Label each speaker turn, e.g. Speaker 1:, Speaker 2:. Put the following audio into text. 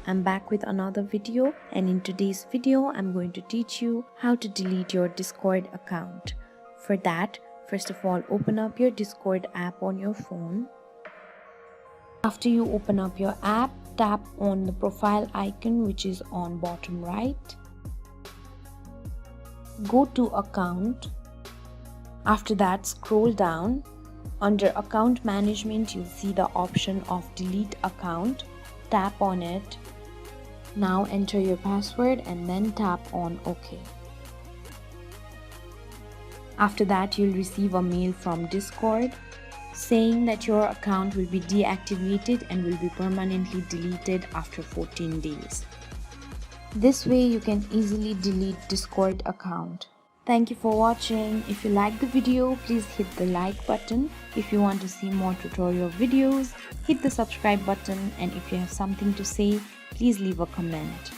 Speaker 1: I'm back with another video, and in today's video I'm going to teach you how to delete your Discord account. For that, first of all, open up your Discord app on your phone. After you open up your app, tap on the profile icon which is on bottom right. Go to account. After that, scroll down. Under account management, you'll see the option of delete account. Tap on it. Now enter your password and then tap on OK. After that, you'll receive a mail from Discord saying that your account will be deactivated and will be permanently deleted after 14 days. This way you can easily delete Discord account. Thank you for watching. If you like the video, please hit the like button. If you want to see more tutorial videos, hit the subscribe button, and if you have something to say, please leave a comment.